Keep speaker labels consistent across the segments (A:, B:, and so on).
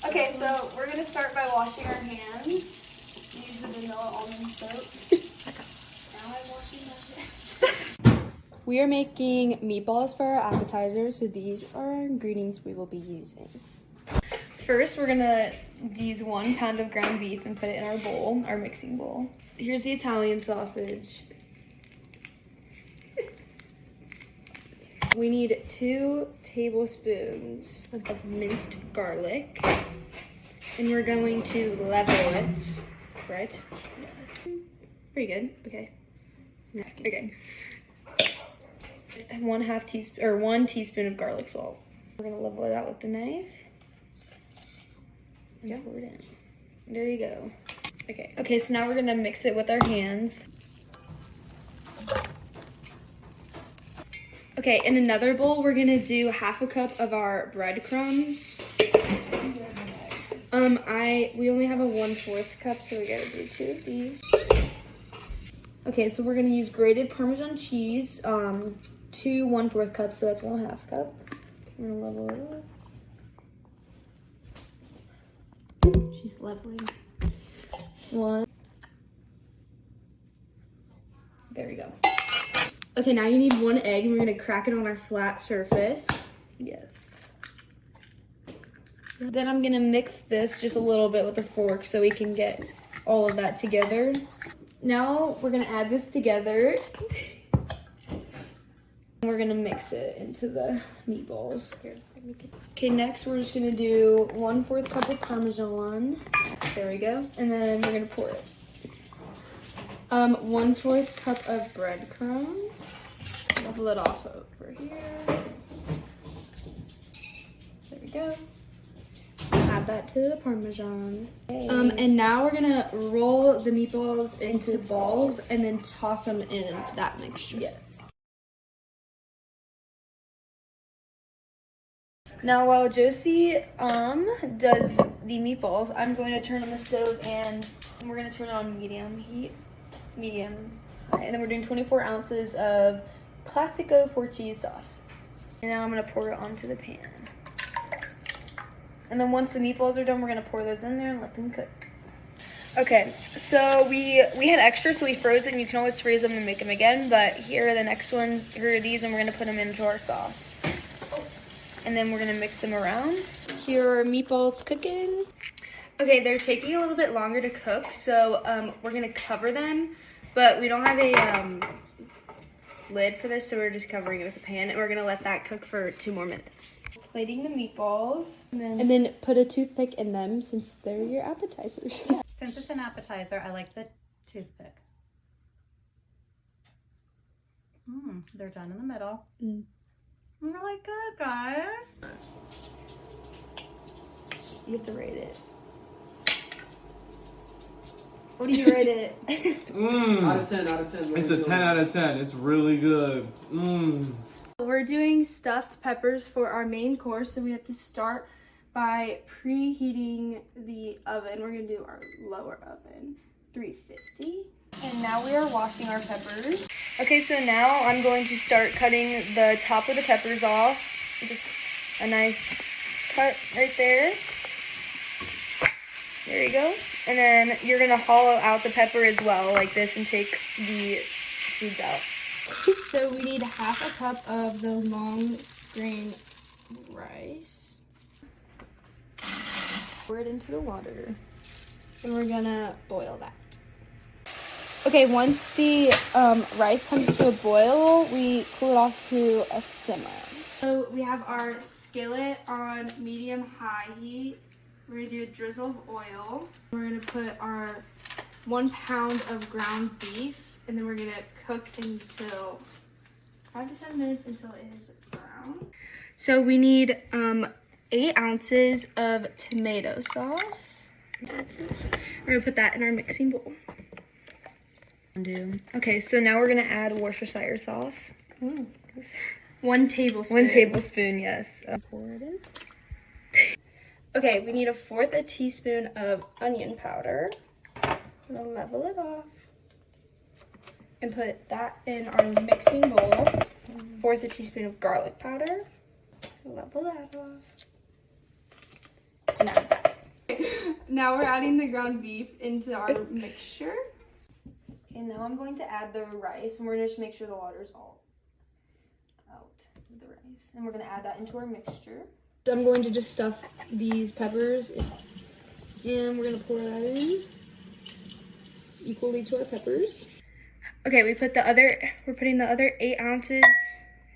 A: Okay, so we're gonna start by washing our hands. Use the vanilla almond soap. Now I'm washing my hands.
B: We are making meatballs for our appetizer, so these are our ingredients we will be using.
A: First, we're gonna use 1 pound of ground beef and put it in our bowl, our mixing bowl.
B: Here's the Italian sausage. We need 2 tablespoons of minced garlic. And we're going to level it, right? Yes. Pretty good, okay. Okay. 1 teaspoon of garlic salt. We're gonna level it out with the knife. And pour it in. There you go. Okay. Okay, so now we're gonna mix it with our hands. Okay, in another bowl, we're gonna do 1/2 cup of our breadcrumbs. We only have a 1/4 cup, so we gotta do 2 of these. Okay, so we're gonna use grated Parmesan cheese, 2 1/4 cups, so that's 1/2 cup. We're gonna level it up. She's leveling. 1. There we go. Okay, now you need 1 egg, and we're gonna crack it on our flat surface.
A: Yes. Then I'm gonna mix this just a little bit with a fork so we can get all of that together. Now we're gonna add this together. We're gonna mix it into the meatballs. Okay, next we're just gonna do 1/4 cup of Parmesan. There we go. And then we're gonna pour it.
B: 1/4 cup of breadcrumbs. Level it off over here. There we go. Add that to the Parmesan.
A: Okay.
B: And now we're gonna roll the meatballs into balls and then toss them in that mixture.
A: Yes. Now while Joci does the meatballs, I'm going to turn on the stove and we're going to turn it on medium heat. Medium. And then we're doing 24 ounces of Classico 4 cheese sauce. And now I'm going to pour it onto the pan. And then once the meatballs are done, we're going to pour those in there and let them cook. Okay, so we had extra, so we froze it, and you can always freeze them and make them again, but here are the next ones. Here are these, and we're going to put them into our sauce. And then we're going to mix them around. Here are meatballs cooking.
B: Okay, they're taking a little bit longer to cook, so we're going to cover them, but we don't have a lid for this, so we're just covering it with a pan, and we're going to let that cook for 2 more minutes.
A: Plating the meatballs.
B: And then put a toothpick in them since they're your appetizers.
C: Since it's an appetizer, I like the toothpick. They're done in the middle. Really good, guys.
A: You have to rate it. What do you rate it?
D: Out of 10, out of 10.
E: It's a 10 out of 10. It's really good.
B: We're doing stuffed peppers for our main course, so we have to start by preheating the oven. We're gonna do our lower oven, 350.
A: And now we are washing our peppers. Okay, so now I'm going to start cutting the top of the peppers off. Just a nice cut right there. There you go. And then you're gonna hollow out the pepper as well, like this, and take the seeds out.
B: So we need 1/2 cup of the long grain rice.
A: Pour it into the water.
B: And we're gonna boil that. Okay, once the rice comes to a boil, we cool it off to a simmer. So we have our skillet on medium-high heat. We're gonna do a drizzle of oil. We're gonna put our 1 pound of ground beef, and then we're gonna cook until 5 to 7 minutes until it is brown. So we need 8 ounces of tomato sauce. We're gonna put that in our mixing bowl.
A: Okay, so now we're gonna add Worcestershire sauce.
B: 1 tablespoon.
A: 1 tablespoon, yes. Pour it in.
B: Okay, we need 1/4 teaspoon of onion powder. We'll level it off. And put that in our mixing bowl. 1/4 teaspoon of garlic powder. Level that off. And add that. Now we're adding the ground beef into our mixture.
A: Okay, now I'm going to add the rice, and we're gonna just make sure the water's all out of the rice. And we're gonna add that into our mixture. So I'm going to just stuff these peppers, and we're gonna pour that in equally to our peppers. Okay, we're putting the other 8 ounces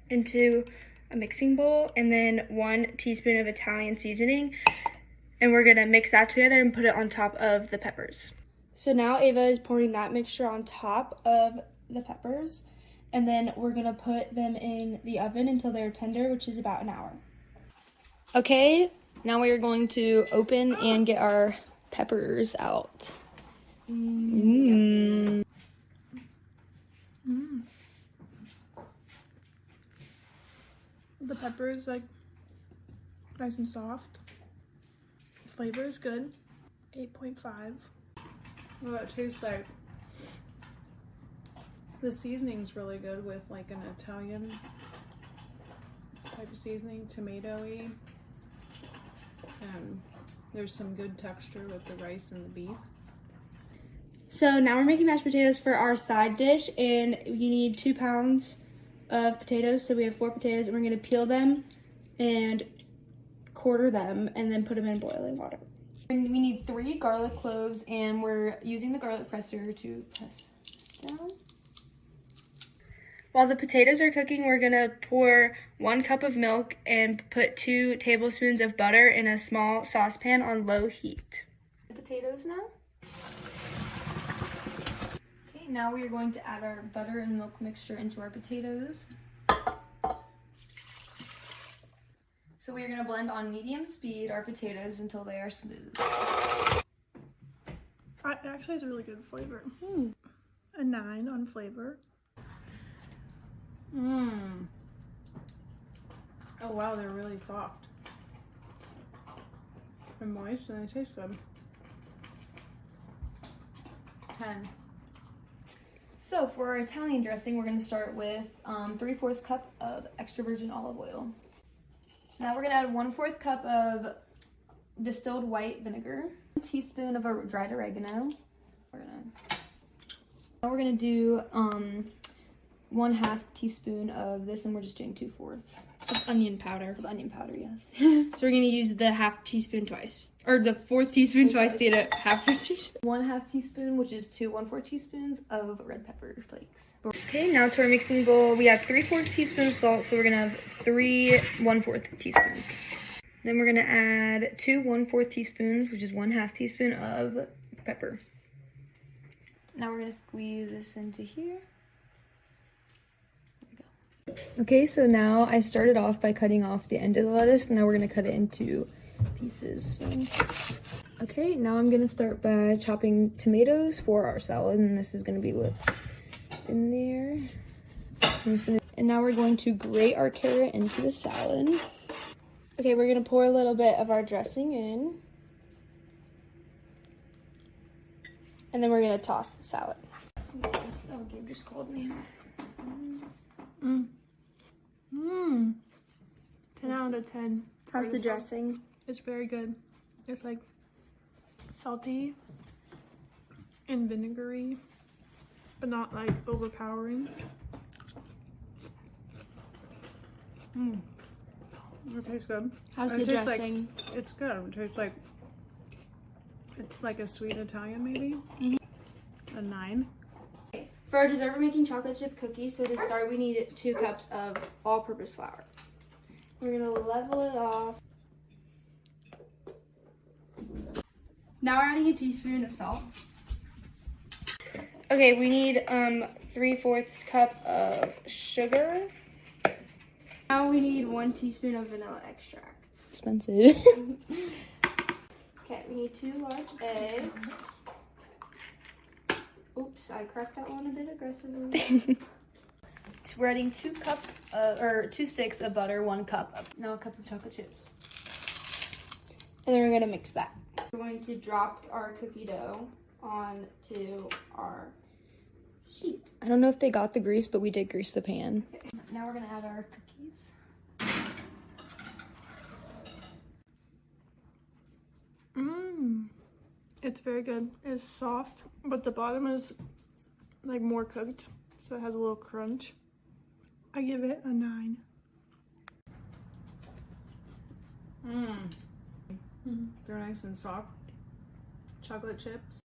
A: into a mixing bowl, and then 1 teaspoon of Italian seasoning, and we're gonna mix that together and put it on top of the peppers.
B: So now Ava is pouring that mixture on top of the peppers, and then we're gonna put them in the oven until they're tender, which is about an hour.
A: Okay, now we are going to open and get our peppers out.
B: The pepper is like nice and soft. Flavor is good. 8.5.
C: Well, it tastes like the seasoning's really good with like an Italian type of seasoning, tomatoey, and there's some good texture with the rice and the beef.
B: So now we're making mashed potatoes for our side dish, and you need 2 pounds of potatoes. So we have 4 potatoes, and we're gonna peel them and quarter them, and then put them in boiling water.
A: And we need 3 garlic cloves, and we're using the garlic presser to press this down. While the potatoes are cooking, we're gonna pour 1 cup of milk and put 2 tablespoons of butter in a small saucepan on low heat. The potatoes now. Okay, now we are going to add our butter and milk mixture into our potatoes. So we are gonna blend on medium speed our potatoes until they are smooth.
B: It actually has a really good flavor. A 9 on flavor.
C: Oh wow, they're really soft and moist, and they taste good. 10.
A: So for our Italian dressing, we're gonna start with 3/4 cup of extra virgin olive oil. Now we're gonna add 1/4 cup of distilled white vinegar, 1 teaspoon of dried oregano. Now we're gonna do 1/2 teaspoon of this, and we're just doing 2/4
B: Of onion powder.
A: of onion powder. Yes.
B: So we're gonna use the 1/2 teaspoon twice, or the 4th teaspoon twice to get a 1/2 teaspoon.
A: 1/2 teaspoon, which is 2 1/4 teaspoons of red pepper flakes. Okay, now to our mixing bowl, we have 3/4 teaspoons of salt, so we're gonna have 3 1/4 teaspoons. Then we're gonna add 2 1/4 teaspoons, which is 1/2 teaspoon of pepper. Now we're gonna squeeze this into here. Okay, so now I started off by cutting off the end of the lettuce. Now we're gonna cut it into pieces. Okay, now I'm gonna start by chopping tomatoes for our salad, and this is gonna be what's in there. And now we're going to grate our carrot into the salad.
B: Okay, we're gonna pour a little bit of our dressing in. And then we're gonna toss the salad.
A: Oh, Gabe just called me.
B: 10 out of 10. How's the dressing?
F: It's very good. It's like salty and vinegary, but not like overpowering.
C: It tastes good.
B: How's
C: It
B: the
C: tastes
B: dressing?
C: Like, it's good. It tastes like a sweet Italian, maybe. A 9.
B: For our dessert, we're making chocolate chip cookies. So to start, we need 2 cups of all-purpose flour. We're gonna level it off. Now we're adding a teaspoon of salt. Okay, we need 3/4 cup of sugar. Now we need 1 teaspoon of vanilla extract.
A: Expensive.
B: Okay, we need 2 large eggs. Oops, I cracked that one a bit aggressively.
A: So we're adding 2 sticks of butter, 1 cup. Now a cup of chocolate chips.
B: And then we're gonna mix that. We're going to drop our cookie dough onto our sheet.
A: I don't know if they got the grease, but we did grease the pan.
B: Okay.
A: Now we're gonna add our cookies.
F: It's very good. It's soft, but the bottom is like more cooked, so it has a little crunch. I give it a 9.
C: They're nice and soft. Chocolate chips.